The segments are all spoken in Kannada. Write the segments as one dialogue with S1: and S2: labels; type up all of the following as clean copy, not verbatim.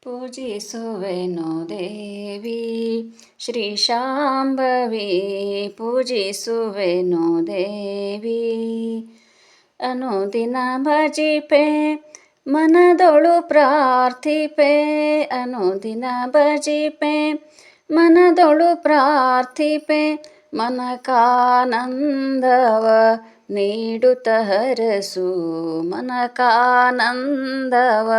S1: ಪೂಜಿಸುವೆನು ದೇವಿ ಶ್ರೀ ಶಾಂಭವಿ, ಪೂಜಿಸುವೆನು ದೇವಿ. ಅನುದಿನ ಭಜಿಪೆ ಮನದೊಳು ಪ್ರಾರ್ಥಿಪೆ, ಅನುದಿನ ಭಜಿಪೆ ಮನದೊಳು ಪ್ರಾರ್ಥಿಪೆ. ಮನಕಾನಂದವ ನೀಡುತ್ತ ಹರಸು, ಮನಕಾನಂದವ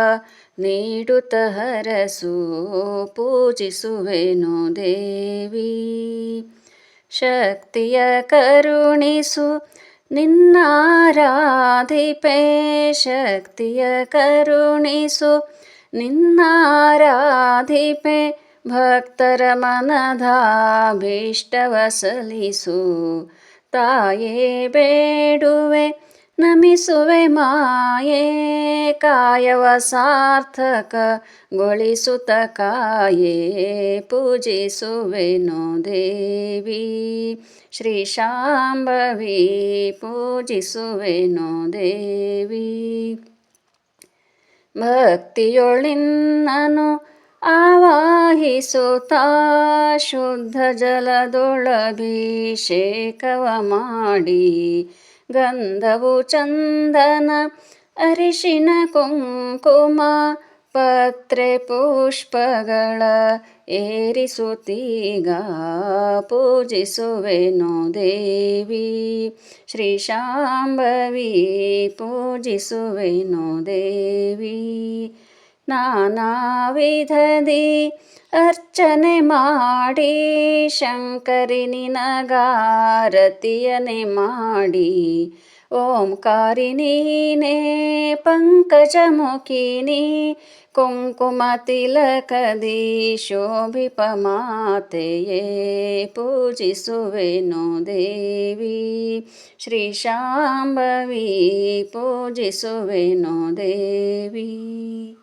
S1: ನೀಡುತ್ತ ಹರಸು. ಪೂಜಿಸುವೆನು ದೇವಿ ಶಕ್ತಿಯ ಕರುಣಿಸು ನಿನ್ನಾರಾಧಿಪೆ, ಶಕ್ತಿಯ ಕರುಣಿಸು ನಿನ್ನಾರಾಧಿಪೆ. ಭಕ್ತರ ಮನದಾಭೀಷ್ಟವ ಸಲಿಸು, ತಾಯೇ ಬೇಡುವೆ ನಮಿಸುವೆ ಮಾಯೇ. ಕಾಯವ ಸಾರ್ಥಕಗೊಳಿಸುತ್ತ ಕಾಯೇ, ಪೂಜಿಸುವೆನು ದೇವಿ ಶ್ರೀ ಶಾಂಭವಿ, ಪೂಜಿಸುವೆನು ದೇವಿ. ಭಕ್ತಿಯೊಳಿನ್ನನು ಆವಾಹಿಸುತ್ತಾ, ಶುದ್ಧ ಜಲದೊಳಭಿಷೇಕವ ಮಾಡಿ. ಗಂಧವು ಚಂದನ ಅರಿಶಿನ ಕುಂಕುಮ ಪತ್ರೆ ಪುಷ್ಪಗಳ ಏರಿಸುತ್ತೀಗ. ಪೂಜಿಸುವೆನು ದೇವಿ ಶ್ರೀ ಶಾಂಭವಿ, ಪೂಜಿಸುವೆನು ದೇವಿ. ನಾನಾ ವಿಧದಿ ಅರ್ಚನೆ ಮಾಡಿ, ಶಂಕರಿ ನಿನಗಾರತಿಯನೆ ಮಾಡಿ. ಓಂಕಾರಿ ನೀನೇ ಪಂಕಜಮುಖಿನಿ, ಕುಂಕುಮ ತಿಲಕದಿ ಶೋಭಿಪ ಮಾತೆಯೇ. ಪೂಜಿಸುವೆನು ದೇವಿ ಶ್ರೀ ಶಾಂಭವಿ, ಪೂಜಿಸುವೆನು ದೇವಿ.